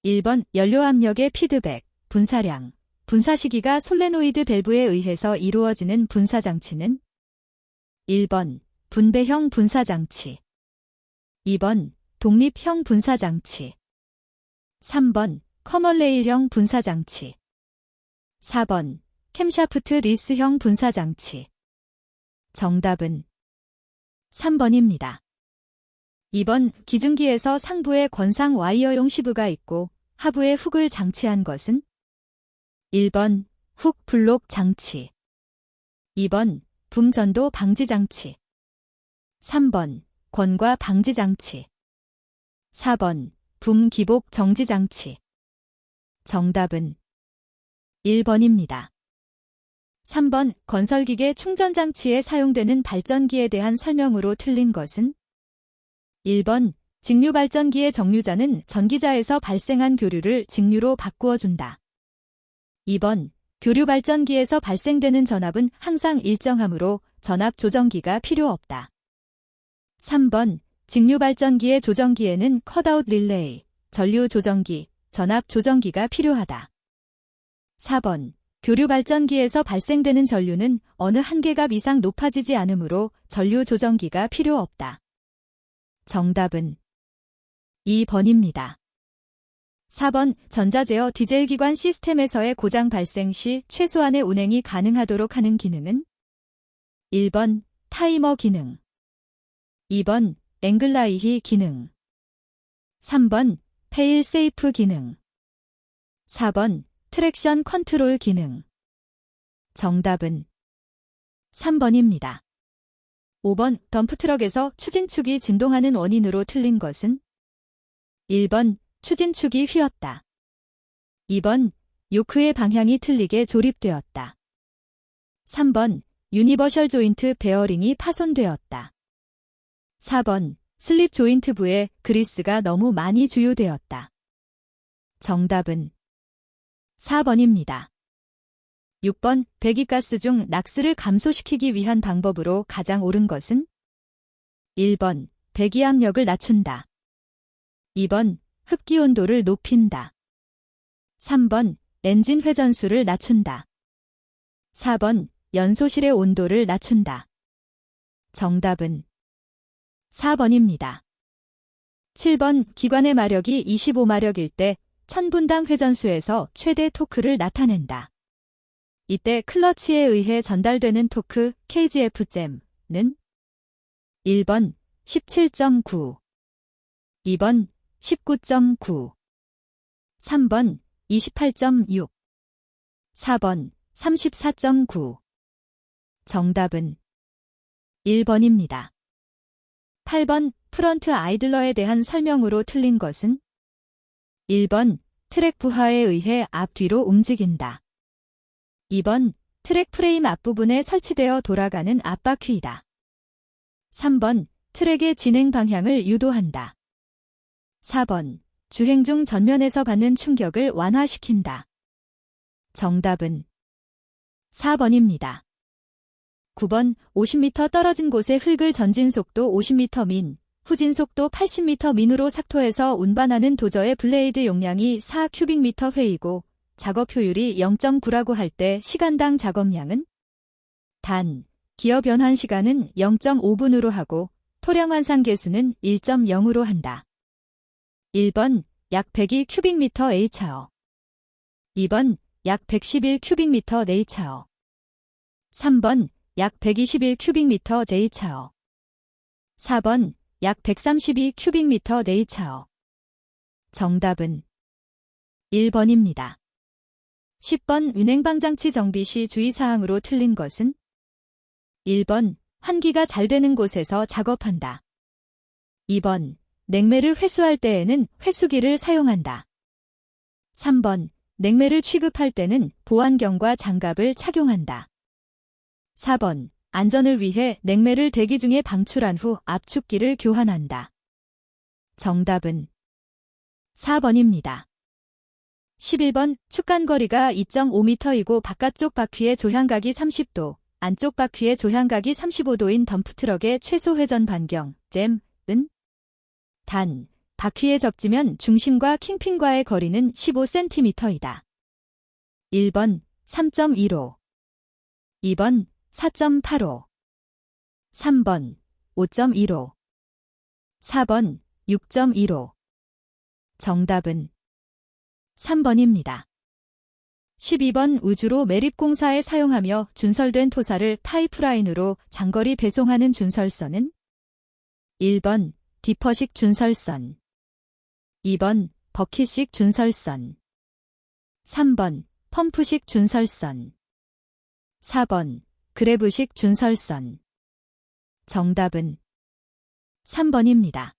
1번 연료압력의 피드백, 분사량, 분사 시기가 솔레노이드 밸브에 의해서 이루어지는 분사장치는 1번 분배형 분사장치, 2번 독립형 분사장치, 3번 커먼레일형 분사장치, 4번 캠샤프트 리스형 분사장치. 정답은 3번입니다. 2번 기중기에서 상부에 권상 와이어용 시브가 있고 하부에 훅을 장치한 것은 1번 훅 블록 장치, 2번 붐 전도 방지 장치, 3번 권과 방지 장치, 4번 붐 기복 정지 장치. 정답은 1번입니다. 3번 건설기계 충전장치에 사용되는 발전기에 대한 설명으로 틀린 것은 1번 직류발전기의 정류자는 전기자에서 발생한 교류를 직류로 바꾸어 준다. 2번 교류발전기에서 발생되는 전압은 항상 일정하므로 전압 조정기가 필요 없다. 3번 직류발전기의 조정기에는 컷아웃 릴레이, 전류 조정기, 전압 조정기가 필요하다. 4번 교류발전기에서 발생되는 전류는 어느 한계값 이상 높아지지 않으므로 전류 조정기가 필요 없다. 정답은 2번입니다. 4번 전자제어 디젤 기관 시스템에서의 고장 발생 시 최소한의 운행이 가능하도록 하는 기능은 1번 타이머 기능, 2번 앵글라이히 기능, 3번 페일 세이프 기능, 4번 트랙션 컨트롤 기능. 정답은 3번입니다. 5번 덤프트럭에서 추진축이 진동하는 원인으로 틀린 것은 1번 추진축이 휘었다. 2번 요크의 방향이 틀리게 조립되었다. 3번 유니버셜 조인트 베어링이 파손되었다. 4번 슬립 조인트부에 그리스가 너무 많이 주요되었다. 정답은 4번입니다. 6번 배기가스 중 낙스를 감소시키기 위한 방법으로 가장 옳은 것은 1번 배기압력을 낮춘다. 2번 흡기 온도를 높인다. 3번 엔진 회전수를 낮춘다. 4번 연소실의 온도를 낮춘다. 정답은 4번입니다. 7번 기관의 마력이 25마력일 때 1000분당 회전수에서 최대 토크를 나타낸다. 이때 클러치에 의해 전달되는 토크 kgf-는 1번 17.9, 2번 19.9, 3번 28.6, 4번 34.9. 정답은 1번입니다. 8번 프런트 아이들러에 대한 설명으로 틀린 것은 1번 트랙 부하에 의해 앞뒤로 움직인다. 2번 트랙 프레임 앞부분에 설치되어 돌아가는 앞바퀴이다. 3번 트랙의 진행 방향을 유도한다. 4번 주행 중 전면에서 받는 충격을 완화시킨다. 정답은 4번입니다. 9번 50m 떨어진 곳에 흙을 전진 속도 50m 민, 후진 속도 80m 민으로 삭토해서 운반하는 도저의 블레이드 용량이 4큐빅미터 회이고 작업 효율이 0.9라고 할 때 시간당 작업량은 단, 기어 변환 시간은 0.5분으로 하고 토량 완상 계수는 1.0으로 한다. 1번 약 102큐빅미터 H차어, 2번 약 111큐빅미터 N차어, 3번 약 121큐빅미터 J차어, 4번 약 132큐빅미터 N차어. 정답은 1번입니다. 10번 운행방장치 정비 시 주의사항으로 틀린 것은 1번 환기가 잘 되는 곳에서 작업한다. 2번 냉매를 회수할 때에는 회수기를 사용한다. 3번 냉매를 취급할 때는 보안경과 장갑을 착용한다. 4번 안전을 위해 냉매를 대기 중에 방출한 후 압축기를 교환한다. 정답은 4번입니다. 11번 축간거리가 2.5m이고 바깥쪽 바퀴의 조향각이 30도, 안쪽 바퀴의 조향각이 35도인 덤프트럭의 최소 회전 반경, 잼은 단, 바퀴에 접지면 중심과 킹핀과의 거리는 15cm이다. 1번 3.15, 2번 4.85, 3번 5.15, 4번 6.15. 정답은 3번입니다. 12번 우주로 매립공사에 사용하며 준설된 토사를 파이프라인으로 장거리 배송하는 준설선은 1번 디퍼식 준설선, 2번 버킷식 준설선, 3번 펌프식 준설선, 4번 그래브식 준설선. 정답은 3번입니다.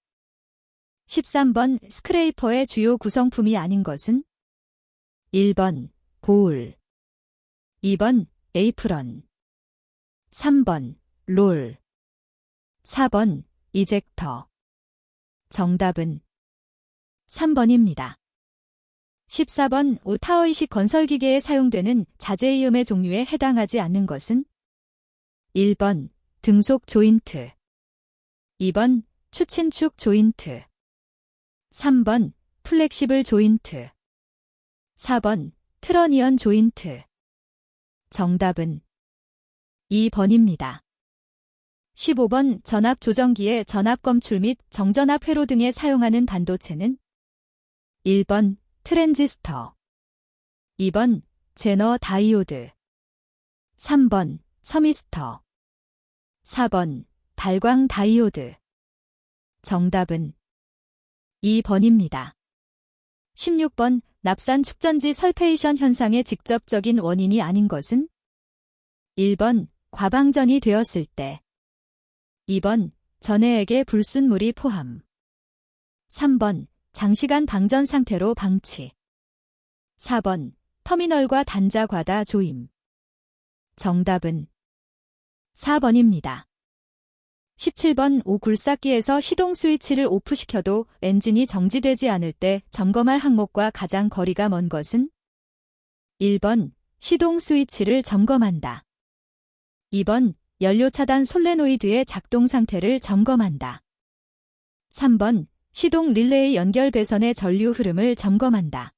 13번 스크레이퍼의 주요 구성품이 아닌 것은 1번 보울, 2번 에이프런, 3번 롤, 4번 이젝터. 정답은 3번입니다. 14번 타워이식 건설기계에 사용되는 자재이음의 종류에 해당하지 않는 것은 1번 등속 조인트, 2번 추친축 조인트, 3번 플렉시블 조인트, 4번 트러니언 조인트. 정답은 2번입니다. 15번 전압 조정기의 전압 검출 및 정전압 회로 등에 사용하는 반도체는 1번 트랜지스터, 2번 제너 다이오드, 3번 서미스터, 4번 발광 다이오드. 정답은 2번입니다. 16번 납산 축전지 설페이션 현상의 직접적인 원인이 아닌 것은 1번 과방전이 되었을 때, 2번 전해액의 불순물이 포함, 3번 장시간 방전 상태로 방치, 4번 터미널과 단자 과다 조임. 정답은 4번입니다. 17번 오굴삭기에서 시동 스위치를 오프시켜도 엔진이 정지되지 않을 때 점검할 항목과 가장 거리가 먼 것은 1번 시동 스위치를 점검한다, 2번 연료 차단 솔레노이드의 작동 상태를 점검한다, 3번 시동 릴레이 연결 배선의 전류 흐름을 점검한다,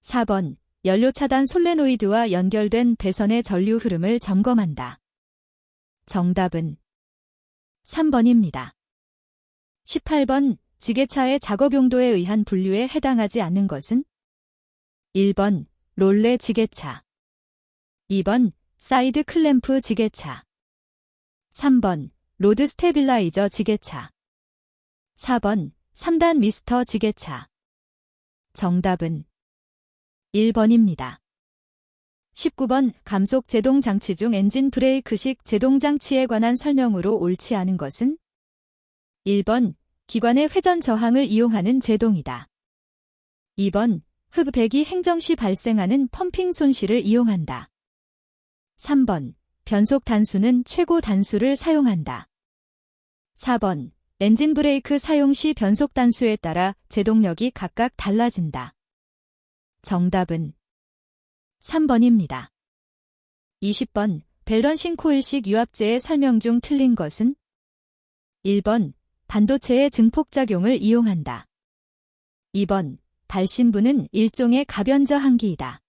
4번 연료 차단 솔레노이드와 연결된 배선의 전류 흐름을 점검한다. 정답은 3번입니다. 18번 지게차의 작업 용도에 의한 분류에 해당하지 않는 것은 1번 롤레 지게차, 2번 사이드 클램프 지게차, 3번 로드 스테빌라이저 지게차, 4번 3단 미스터 지게차. 정답은 1번입니다. 19번 감속 제동 장치 중 엔진 브레이크식 제동 장치에 관한 설명으로 옳지 않은 것은 1번 기관의 회전 저항을 이용하는 제동이다, 2번 흡배기 행정 시 발생하는 펌핑 손실을 이용한다, 3번 변속 단수는 최고 단수를 사용한다, 4번 엔진 브레이크 사용 시 변속 단수에 따라 제동력이 각각 달라진다. 정답은 3번입니다. 20번 밸런싱 코일식 유압제의 설명 중 틀린 것은 1번 반도체의 증폭작용을 이용한다, 2번 발신부는 일종의 가변저항기이다,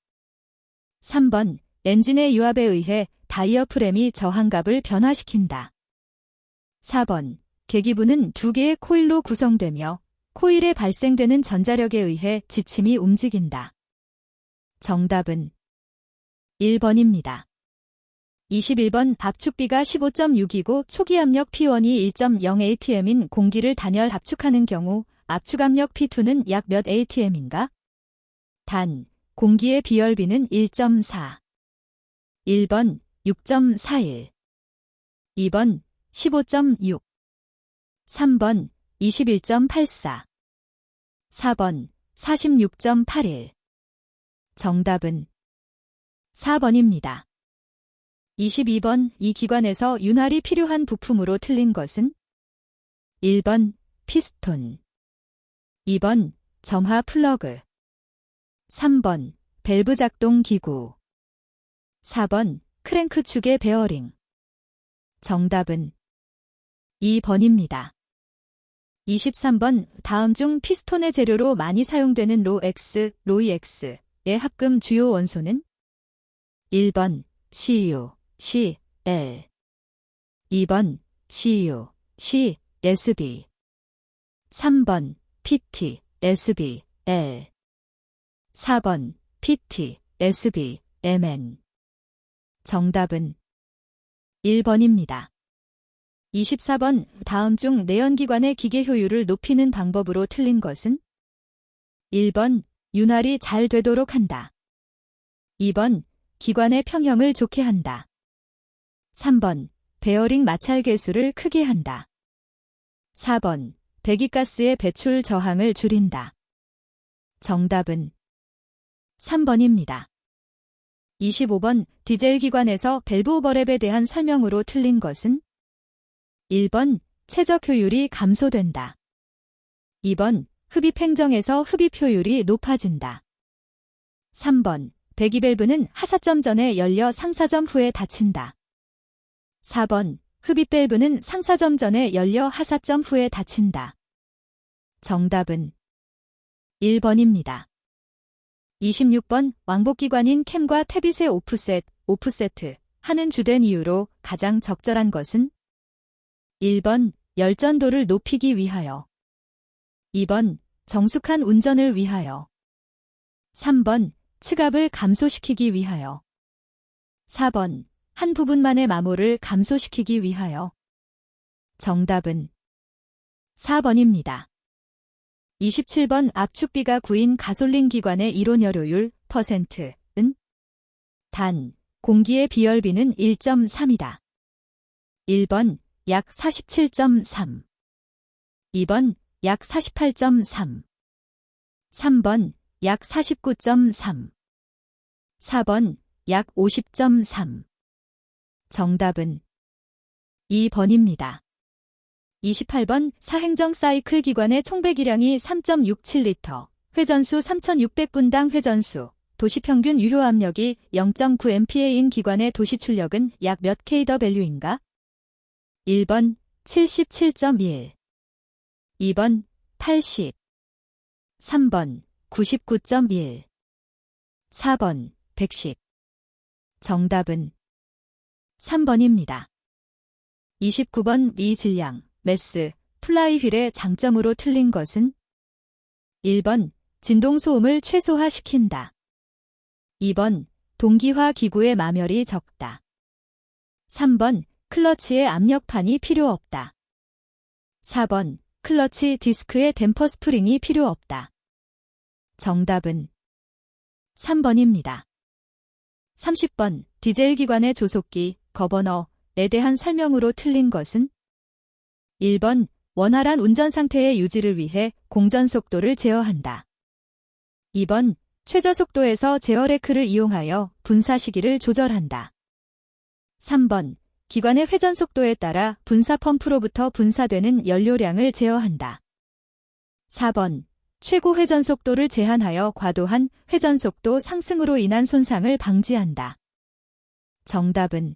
3번 엔진의 유압에 의해 다이어 프렘이 저항갑을 변화시킨다, 4번 계기부는 두 개의 코일로 구성되며 코일에 발생되는 전자력에 의해 지침이 움직인다. 정답은 1번입니다. 21번 압축비가 15.6이고 초기압력 P1이 1.0 atm인 공기를 단열 압축하는 경우 압축압력 P2는 약 몇 atm인가? 단, 공기의 비열비는 1.4. 1번 6.41, 2번 15.6, 3번 21.84, 4번 46.81. 정답은 4번입니다. 22번 이 기관에서 윤활이 필요한 부품으로 틀린 것은 1번 피스톤, 2번 점화 플러그, 3번 밸브 작동 기구, 4번 크랭크 축의 베어링. 정답은 2번입니다. 23번 다음 중 피스톤의 재료로 많이 사용되는 로X, 로이X의 합금 주요 원소는? 1번 Cu, Cl 2번 Cu, CSB 3번 PT, SBL 4번 PT, SBMN 정답은 1번입니다. 24번 다음 중 내연기관의 기계 효율을 높이는 방법으로 틀린 것은? 1번 윤활이 잘 되도록 한다. 2번 기관의 평형을 좋게 한다. 3번 베어링 마찰 개수를 크게 한다. 4번 배기가스의 배출 저항을 줄인다. 정답은 3번입니다. 25번 디젤 기관에서 밸브 오버랩에 대한 설명으로 틀린 것은? 1번 최적 효율이 감소된다. 2번 흡입 행정에서 흡입 효율이 높아진다. 3번 배기 밸브는 하사점 전에 열려 상사점 후에 닫힌다. 4번 흡입 밸브는 상사점 전에 열려 하사점 후에 닫힌다. 정답은 1번입니다. 26번 왕복기관인 캠과 태빗의 오프세트 하는 주된 이유로 가장 적절한 것은? 1번 열전도를 높이기 위하여 2번 정숙한 운전을 위하여 3번 측압을 감소시키기 위하여 4번 한 부분만의 마모를 감소시키기 위하여 정답은 4번입니다. 27번 압축비가 9인 가솔린 기관의 이론여료율 %은? 단, 공기의 비열비는 1.3이다. 1번 약 47.3 2번 약 48.3 3번 약 49.3 4번 약 50.3 정답은 2번입니다. 28번 사행정 사이클 기관의 총 배기량이 3.67리터, 회전수 3600분당 회전수, 도시평균 유효 압력이 0.9MPa인 기관의 도시 출력은 약 몇 kW인가? 1번 77.1 2번 80 3번 99.1 4번 110 정답은 3번입니다. 29번 미질량, 매스, 플라이휠의 장점으로 틀린 것은? 1번 진동 소음을 최소화시킨다. 2번 동기화 기구의 마멸이 적다. 3번 클러치에 압력판이 필요 없다. 4번 클러치 디스크에 댐퍼 스프링이 필요 없다. 정답은 3번입니다. 30번 디젤 기관의 조속기, 거버너에 대한 설명으로 틀린 것은? 1번 원활한 운전 상태의 유지를 위해 공전 속도를 제어한다. 2번 최저 속도에서 제어 레크를 이용하여 분사 시기를 조절한다. 3번 기관의 회전 속도에 따라 분사 펌프로부터 분사되는 연료량을 제어한다. 4번 최고 회전 속도를 제한하여 과도한 회전 속도 상승으로 인한 손상을 방지한다. 정답은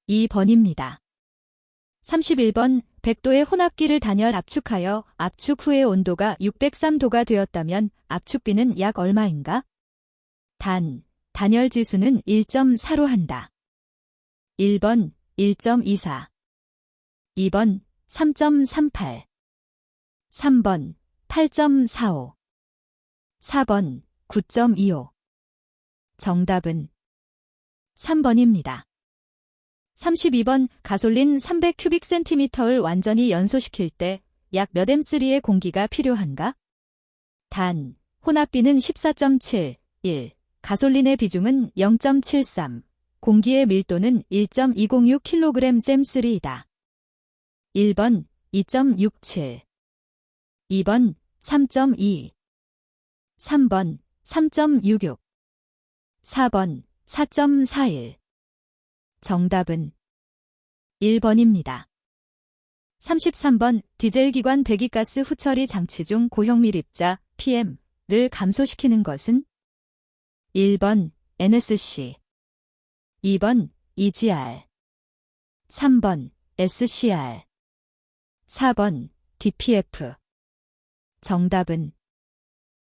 2번입니다. 31번 100도의 혼합기를 단열 압축하여 압축 후의 온도가 603도가 되었다면 압축비는 약 얼마인가? 단, 단열 지수는 1.4로 한다. 1번 1.24 2번 3.38 3번 8.45 4번 9.25 정답은 3번입니다. 32번 가솔린 300큐빅센티미터를 완전히 연소시킬 때 약 몇 M3의 공기가 필요한가? 단, 혼합비는 14.71, 가솔린의 비중은 0.73, 공기의 밀도는 1.206kg 잼3이다. 1번 2.67 2번 3.2 3번 3.66 4번 4.41 정답은 1번입니다. 33번 디젤 기관 배기가스 후처리 장치 중 고형밀입자 PM를 감소시키는 것은? 1번 NSC 2번 EGR 3번 SCR 4번 DPF. 정답은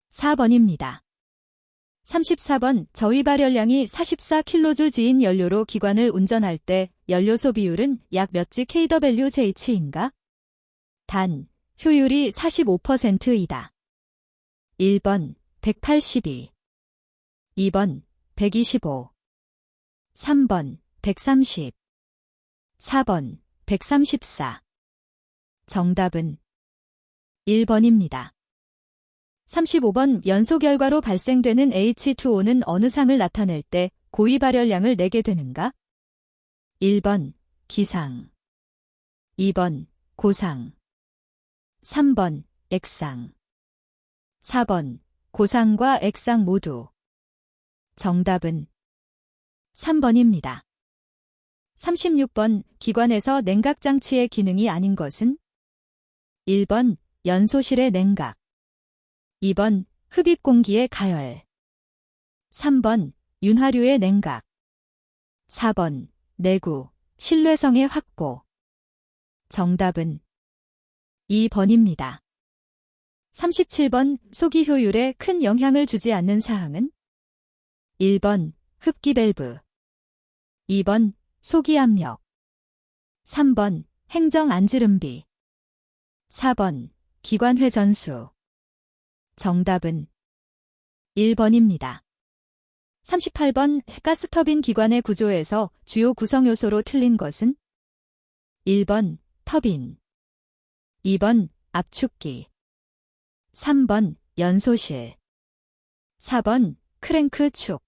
4번입니다. 34번 저위 발열량이 44kJ인 연료로 기관을 운전할 때 연료 소비율은 약 몇지 kWh인가? 단, 효율이 45%이다. 1번 182, 2번 125, 3번 130, 4번 134. 정답은 1번입니다. 35번 연소 결과로 발생되는 H2O는 어느 상을 나타낼 때 고위 발열량을 내게 되는가? 1번 기상, 2번 고상, 3번 액상, 4번 고상과 액상 모두. 정답은 3번입니다. 36번 기관에서 냉각장치의 기능이 아닌 것은? 1번 연소실의 냉각, 2번 흡입 공기의 가열, 3번 윤활유의 냉각, 4번 내구, 신뢰성의 확보. 정답은 2번입니다. 37번 소기 효율에 큰 영향을 주지 않는 사항은? 1번 흡기 밸브, 2번 소기 압력, 3번 행정 안지름비, 4번 기관 회전수. 정답은 1번입니다. 38번 가스터빈 기관의 구조에서 주요 구성 요소로 틀린 것은? 1번 터빈, 2번 압축기, 3번 연소실, 4번 크랭크 축.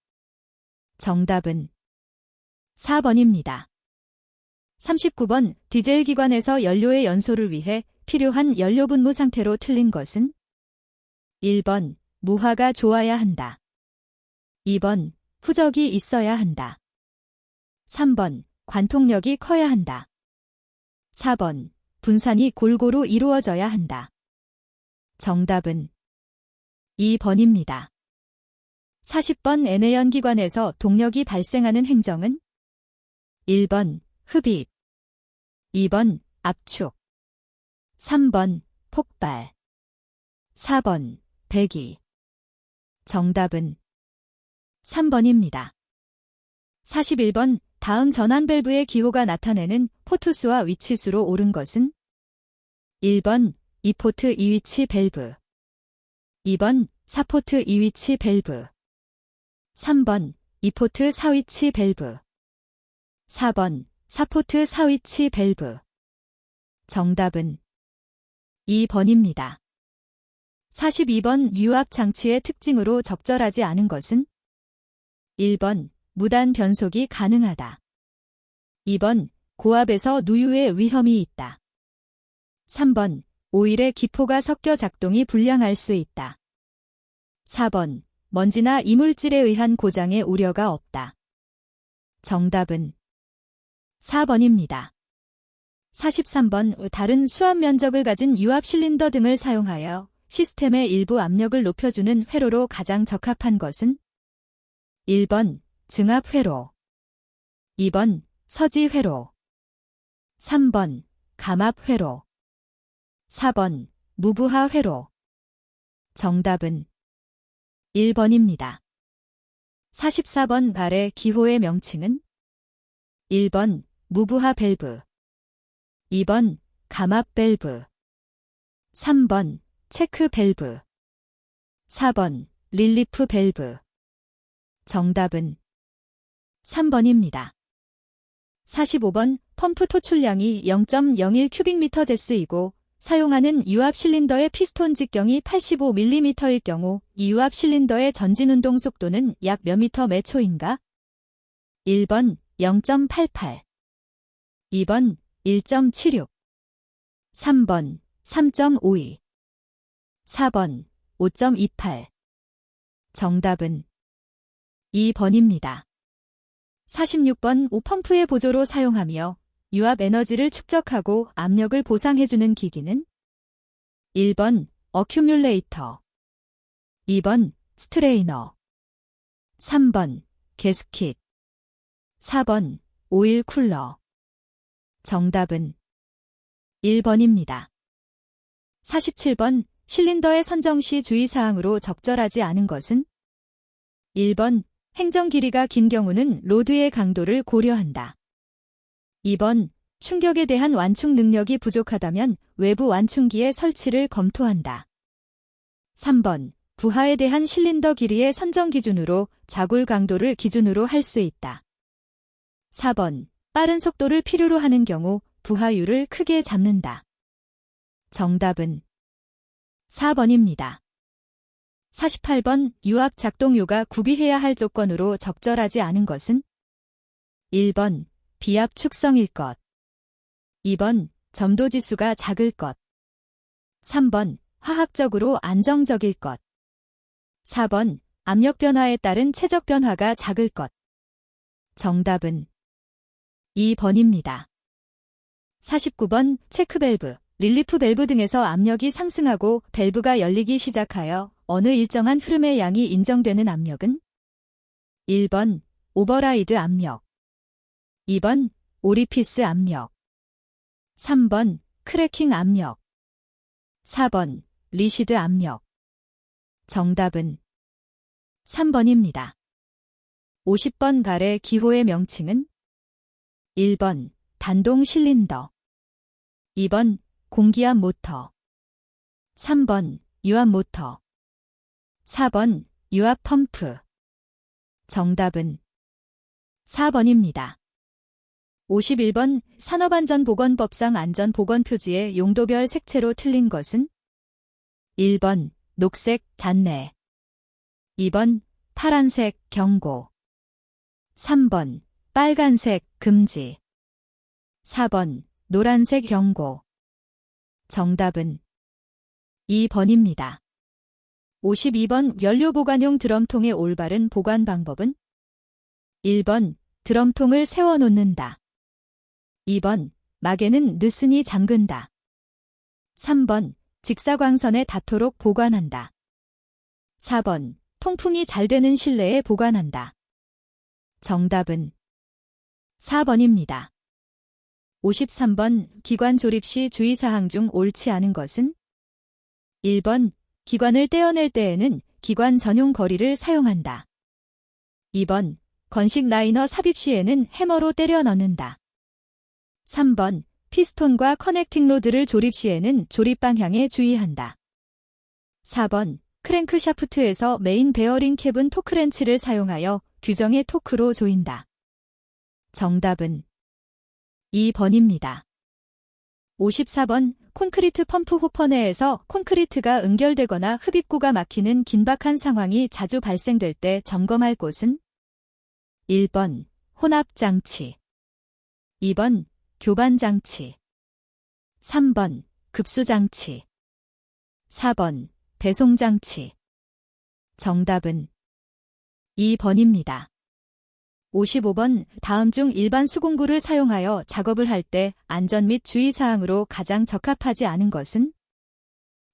정답은 4번입니다. 39번 디젤 기관에서 연료의 연소를 위해 필요한 연료 분무 상태로 틀린 것은? 1번 무화가 좋아야 한다, 2번 후적이 있어야 한다, 3번 관통력이 커야 한다, 4번 분산이 골고루 이루어져야 한다. 정답은 2번입니다. 40번 에네연 기관에서 동력이 발생하는 행정은? 1번 흡입, 2번 압축, 3번 폭발, 4번 배기. 정답은 3번입니다. 41번 다음 전환 밸브의 기호가 나타내는 포트수와 위치수로 옳은 것은? 1번 2포트 2위치 밸브, 2번 4포트 2위치 밸브, 3번 2포트 4위치 밸브, 4번 4포트 4위치 밸브. 정답은 2번입니다. 42번 유압 장치의 특징으로 적절하지 않은 것은? 1번 무단 변속이 가능하다, 2번 고압에서 누유의 위험이 있다, 3번 오일의 기포가 섞여 작동이 불량할 수 있다, 4번 먼지나 이물질에 의한 고장의 우려가 없다. 정답은 4번입니다. 43번 다른 수압 면적을 가진 유압 실린더 등을 사용하여 시스템의 일부 압력을 높여주는 회로로 가장 적합한 것은? 1번 증압 회로, 2번 서지 회로, 3번 감압 회로, 4번 무부하 회로. 정답은 1번입니다. 44번 발의 기호의 명칭은? 1번 무부하 밸브, 2번 감압 밸브, 3번 체크 밸브, 4번 릴리프 밸브. 정답은 3번입니다. 45번 펌프 토출량이 0.01 큐빅미터/제스이고 사용하는 유압 실린더의 피스톤 직경이 85mm일 경우 이 유압 실린더의 전진 운동 속도는 약 몇 미터 매 초인가? 1번 0.88, 2번 1.76, 3번 3.52, 4번 5.28. 정답은 2번입니다. 46번 오펌프의 보조로 사용하며 유압 에너지를 축적하고 압력을 보상해주는 기기는? 1번 어큐뮬레이터, 2번 스트레이너, 3번 게스킷, 4번 오일 쿨러. 정답은 1번입니다. 47번 실린더의 선정 시 주의사항으로 적절하지 않은 것은? 1번 행정 길이가 긴 경우는 로드의 강도를 고려한다. 2번 충격에 대한 완충 능력이 부족하다면 외부 완충기의 설치를 검토한다. 3번 부하에 대한 실린더 길이의 선정 기준으로 좌굴 강도를 기준으로 할 수 있다. 4번 빠른 속도를 필요로 하는 경우 부하율을 크게 잡는다. 정답은 4번입니다. 48번 유압 작동유가 구비해야 할 조건으로 적절하지 않은 것은? 1번 비압 축성일 것. 2번 점도지수가 작을 것. 3번 화학적으로 안정적일 것. 4번 압력 변화에 따른 체적 변화가 작을 것. 정답은 2번입니다. 49번 체크밸브, 릴리프 밸브 등에서 압력이 상승하고 밸브가 열리기 시작하여 어느 일정한 흐름의 양이 인정되는 압력은? 1번 오버라이드 압력. 2번 오리피스 압력. 3번 크래킹 압력. 4번 리시드 압력. 정답은 3번입니다. 50번 가래 기호의 명칭은? 1번 단동 실린더. 2번 공기압 모터. 3번 유압 모터. 4번 유압 펌프. 정답은 4번입니다. 51번 산업안전보건법상 안전보건표지의 용도별 색채로 틀린 것은? 1번 녹색 단내. 2번 파란색 경고. 3번 빨간색 금지. 4번 노란색 경고. 정답은 2번입니다. 52번 연료보관용 드럼통의 올바른 보관 방법은? 1번 드럼통을 세워놓는다. 2번 막에는 느슨히 잠근다. 3번 직사광선에 닿도록 보관한다. 4번 통풍이 잘 되는 실내에 보관한다. 정답은 4번입니다. 53번 기관 조립 시 주의사항 중 옳지 않은 것은? 1번 기관을 떼어낼 때에는 기관 전용 거리를 사용한다. 2번 건식 라이너 삽입 시에는 해머로 때려 넣는다. 3번 피스톤과 커넥팅 로드를 조립 시에는 조립 방향에 주의한다. 4번 크랭크 샤프트에서 메인 베어링 캡은 토크렌치를 사용하여 규정의 토크로 조인다. 정답은 2번입니다. 54번 콘크리트 펌프 호퍼 내에서 콘크리트가 응결되거나 흡입구가 막히는 긴박한 상황이 자주 발생될 때 점검할 곳은? 1번 혼합장치. 2번 교반장치. 3번 급수장치. 4번 배송장치. 정답은 2번입니다. 55번 다음 중 일반 수공구를 사용하여 작업을 할 때 안전 및 주의사항으로 가장 적합하지 않은 것은?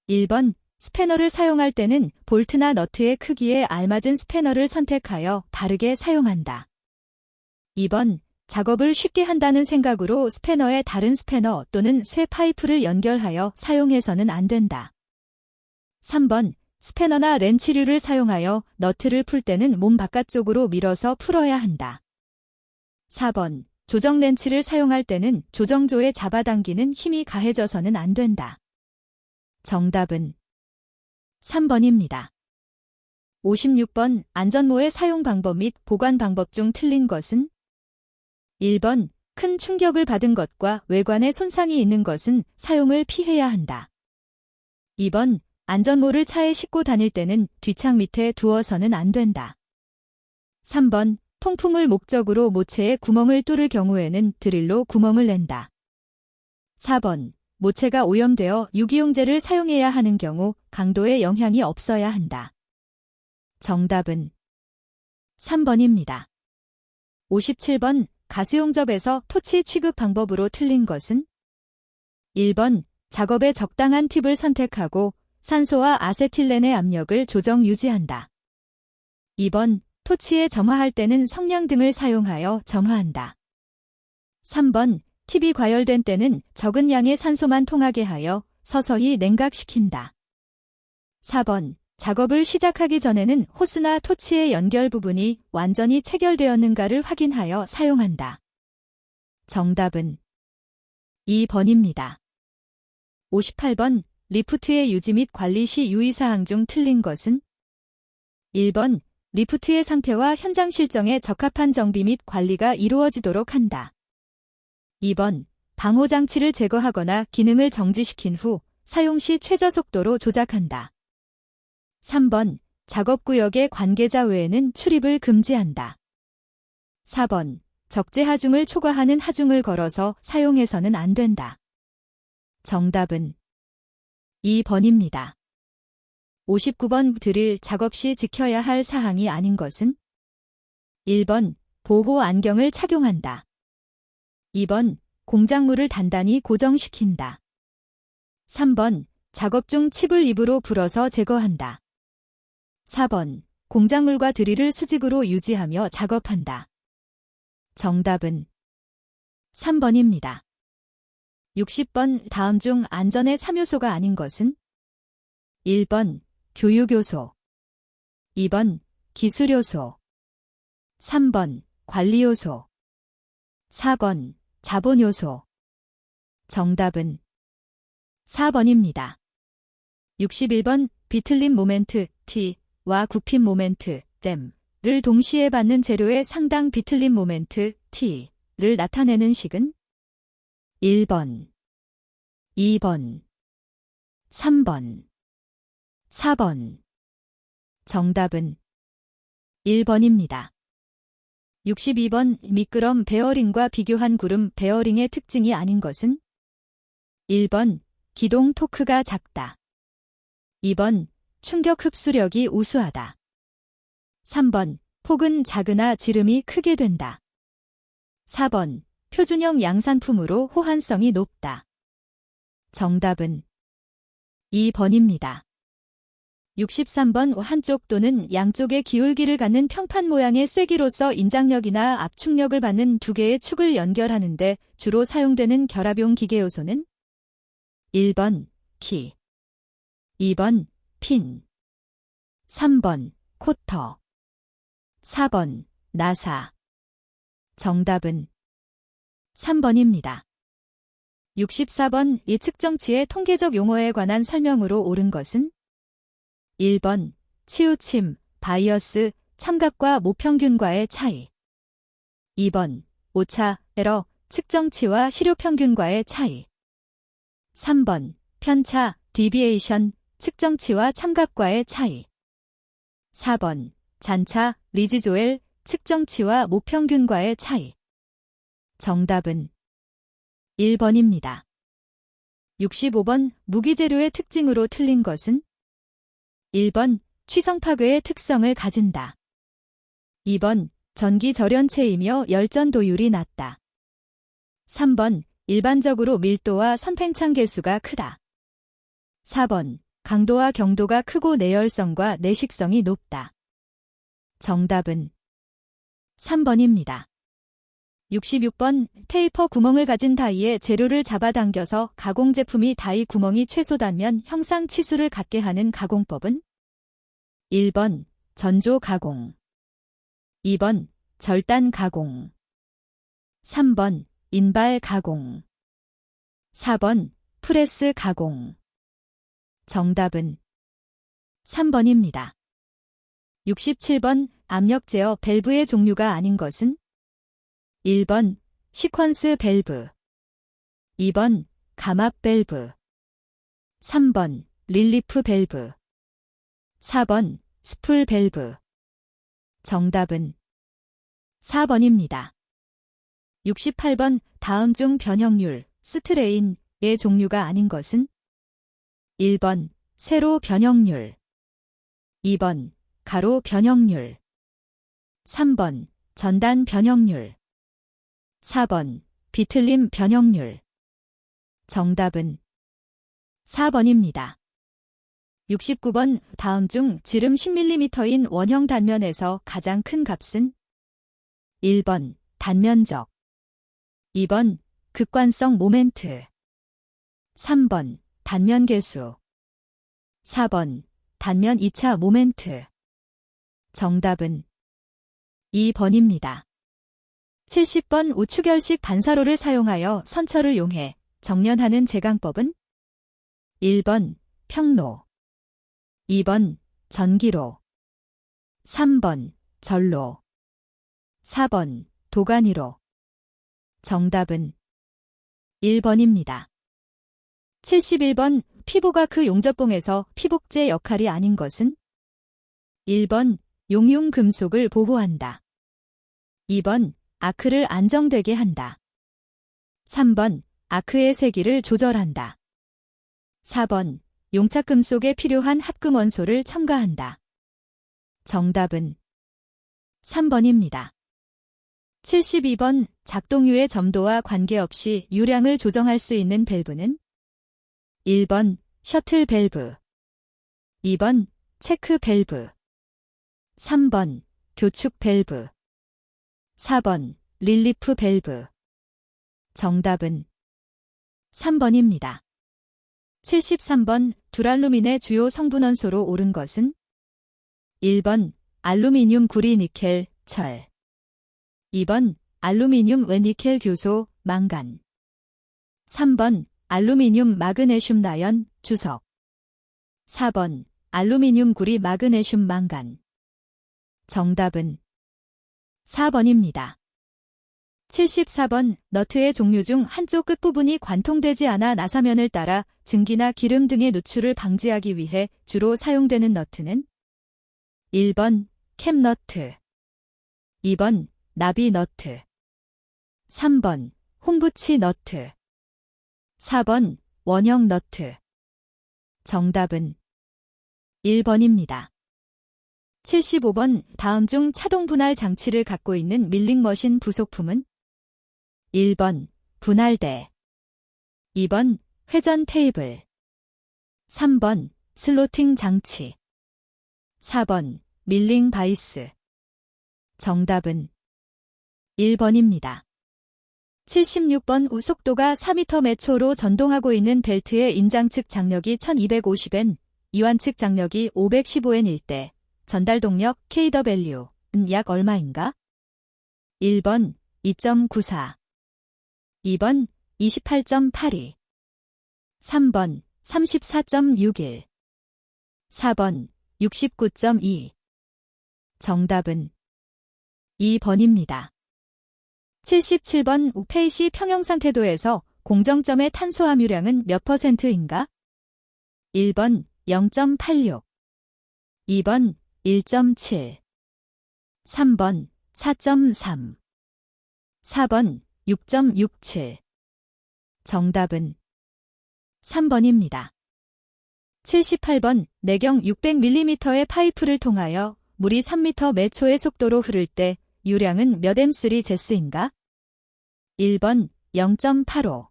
1번 스패너를 사용할 때는 볼트나 너트의 크기에 알맞은 스패너를 선택하여 바르게 사용한다. 2번 작업을 쉽게 한다는 생각으로 스패너에 다른 스패너 또는 쇠 파이프를 연결하여 사용해서는 안 된다. 3번 스패너나 렌치류를 사용하여 너트를 풀 때는 몸 바깥쪽으로 밀어서 풀어야 한다. 4번 조정 렌치를 사용할 때는 조정조에 잡아당기는 힘이 가해져서는 안 된다. 정답은 3번입니다. 56번 안전모의 사용 방법 및 보관 방법 중 틀린 것은? 1번 큰 충격을 받은 것과 외관에 손상이 있는 것은 사용을 피해야 한다. 2번 안전모를 차에 싣고 다닐 때는 뒷창 밑에 두어서는 안 된다. 3번 통풍을 목적으로 모체에 구멍을 뚫을 경우에는 드릴로 구멍을 낸다. 4번 모체가 오염되어 유기용제를 사용해야 하는 경우 강도에 영향이 없어야 한다. 정답은 3번입니다. 57번 가스용접에서 토치 취급 방법으로 틀린 것은? 1번 작업에 적당한 팁을 선택하고 산소와 아세틸렌의 압력을 조정 유지한다. 2번 토치에 점화할 때는 성냥 등을 사용하여 점화한다. 3번 팁이 과열된 때는 적은 양의 산소만 통하게 하여 서서히 냉각시킨다. 4번. 작업을 시작하기 전에는 호스나 토치의 연결 부분이 완전히 체결되었는가를 확인하여 사용한다. 정답은 2번입니다. 58번. 리프트의 유지 및 관리 시 유의사항 중 틀린 것은? 1번. 리프트의 상태와 현장 실정에 적합한 정비 및 관리가 이루어지도록 한다. 2번. 방호장치를 제거하거나 기능을 정지시킨 후 사용 시 최저 속도로 조작한다. 3번. 작업구역의 관계자 외에는 출입을 금지한다. 4번. 적재 하중을 초과하는 하중을 걸어서 사용해서는 안 된다. 정답은 2번입니다. 59번. 드릴 작업 시 지켜야 할 사항이 아닌 것은? 1번. 보호 안경을 착용한다. 2번. 공작물을 단단히 고정시킨다. 3번. 작업 중 칩을 입으로 불어서 제거한다. 4번. 공작물과 드릴을 수직으로 유지하며 작업한다. 정답은 3번입니다. 60번. 다음 중 안전의 3요소가 아닌 것은? 1번. 교육요소. 2번. 기술요소. 3번. 관리요소. 4번. 자본요소. 정답은 4번입니다. 61번. 비틀림 모멘트 T와 굽힘 모멘트 M을 동시에 받는 재료의 상당 비틀림 모멘트 T를 나타내는 식은? 1번, 2번, 3번, 4번. 정답은 1번입니다. 62번. 미끄럼 베어링과 비교한 구름 베어링의 특징이 아닌 것은? 1번. 기동 토크가 작다. 2번. 충격 흡수력이 우수하다. 3번. 폭은 작으나 지름이 크게 된다. 4번. 표준형 양산품으로 호환성이 높다. 정답은 2번입니다. 63번. 한쪽 또는 양쪽의 기울기를 갖는 평판 모양의 쐐기로서 인장력이나 압축력을 받는 두 개의 축을 연결하는데 주로 사용되는 결합용 기계 요소는? 1번. 키. 2번. 핀. 3번. 코터. 4번. 나사. 정답은 3번입니다. 64번. 이 측정치의 통계적 용어에 관한 설명으로 옳은 것은? 1번. 치우침, 바이어스, 참각과 모평균과의 차이. 2번. 오차, 에러, 측정치와 실효평균과의 차이. 3번. 편차, 디비에이션, 측정치와 참각과의 차이. 4번. 잔차, 리지조엘, 측정치와 모평균과의 차이. 정답은 1번입니다. 65번. 무기재료의 특징으로 틀린 것은? 1번. 취성 파괴의 특성을 가진다. 2번. 전기 절연체이며 열전 도율이 낮다. 3번. 일반적으로 밀도와 선팽창 개수가 크다. 4번. 강도와 경도가 크고 내열성과 내식성이 높다. 정답은 3번입니다. 66번. 테이퍼 구멍을 가진 다이에 재료를 잡아당겨서 가공 제품이 다이 구멍이 최소 단면 형상 치수를 갖게 하는 가공법은? 1번. 전조 가공. 2번. 절단 가공. 3번. 인발 가공. 4번. 프레스 가공. 정답은 3번입니다. 67번. 압력 제어 밸브의 종류가 아닌 것은? 1번. 시퀀스 밸브. 2번. 감압 밸브. 3번. 릴리프 밸브. 4번. 스풀 밸브. 정답은 4번입니다. 68번. 다음 중 변형률, 스트레인의 종류가 아닌 것은? 1번. 세로 변형률. 2번. 가로 변형률. 3번. 전단 변형률. 4번. 비틀림 변형률. 정답은 4번입니다. 69번. 다음 중 지름 10mm인 원형 단면에서 가장 큰 값은? 1번. 단면적. 2번. 극관성 모멘트. 3번. 단면 계수. 4번 단면 2차 모멘트. 정답은 2번입니다. 70번 우추결식 반사로를 사용하여 선처를 용해 정련하는 제강법은 1번 평로, 2번 전기로, 3번 절로, 4번 도가니로. 정답은 1번입니다. 71번 피복아 그 용접봉에서 피복제 역할이 아닌 것은 1번 용융금속을 보호한다. 2번 아크를 안정되게 한다. 3번 아크의 세기를 조절한다. 4번 용착금속에 필요한 합금원소를 첨가한다. 정답은 3번입니다. 72번 작동유의 점도와 관계없이 유량을 조정할 수 있는 밸브는 1번 셔틀 밸브, 2번 체크 밸브, 3번 교축 밸브, 4번 릴리프 밸브. 정답은 3번입니다. 73번 두랄루민의 주요 성분원소로 옳은 것은 1번 알루미늄 구리 니켈 철, 2번 알루미늄 외니켈 교소 망간, 3번 알루미늄 마그네슘 나연 주석, 4번 알루미늄 구리 마그네슘 망간. 정답은 4번입니다. 74번 너트의 종류 중 한쪽 끝부분이 관통되지 않아 나사면을 따라 증기나 기름 등의 누출을 방지하기 위해 주로 사용되는 너트는 1번 캡너트, 2번 나비 너트, 3번 홈부치 너트, 4번 원형 너트. 정답은 1번입니다. 75번 다음 중 차동 분할 장치를 갖고 있는 밀링 머신 부속품은 1번 분할대, 2번 회전 테이블, 3번 슬로팅 장치, 4번 밀링 바이스. 정답은 1번입니다. 76번 우속도가 4m/초로 전동하고 있는 벨트의 인장 측 장력이 1250N, 이완 측 장력이 515N일 때 전달 동력 kW는 약 얼마인가? 1번 2.94, 2번 28.82, 3번 34.61, 4번 69.2. 정답은 2번입니다. 77번 우페이시 평형상 태도에서 공정점의 탄소 함유량은 몇 %인가? 1번 0.86, 2번 1.7, 3번 4.3, 4번 6.67. 정답은 3번입니다. 78번 내경 600mm의 파이프를 통하여 물이 3m/초의 속도로 흐를 때 유량은 몇 M3 제스인가? 1번 0.85,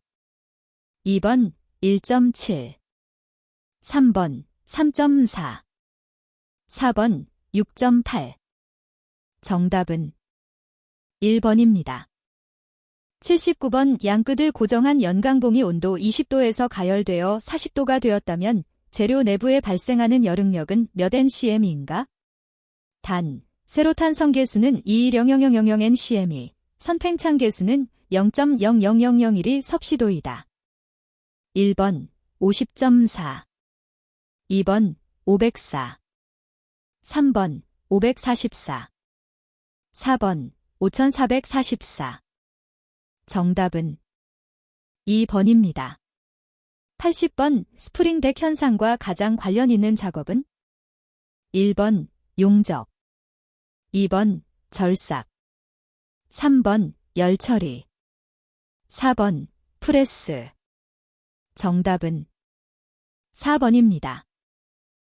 2번 1.7, 3번 3.4, 4번 6.8. 정답은 1번입니다. 79번 양끝을 고정한 연강봉이 온도 20도에서 가열되어 40도가 되었다면 재료 내부에 발생하는 열응력은 몇 NCM인가? 단, 세로탄 성계수는 2000000NCM이, 선팽창 계수는 0.00001이 섭씨도이다. 1번 50.4, 2번 504, 3번 544, 4번 5444. 정답은 2번입니다. 80번 스프링 덱 현상과 가장 관련 있는 작업은 1번 용접, 2번 절삭, 3번 열처리, 4번 프레스. 정답은 4번입니다.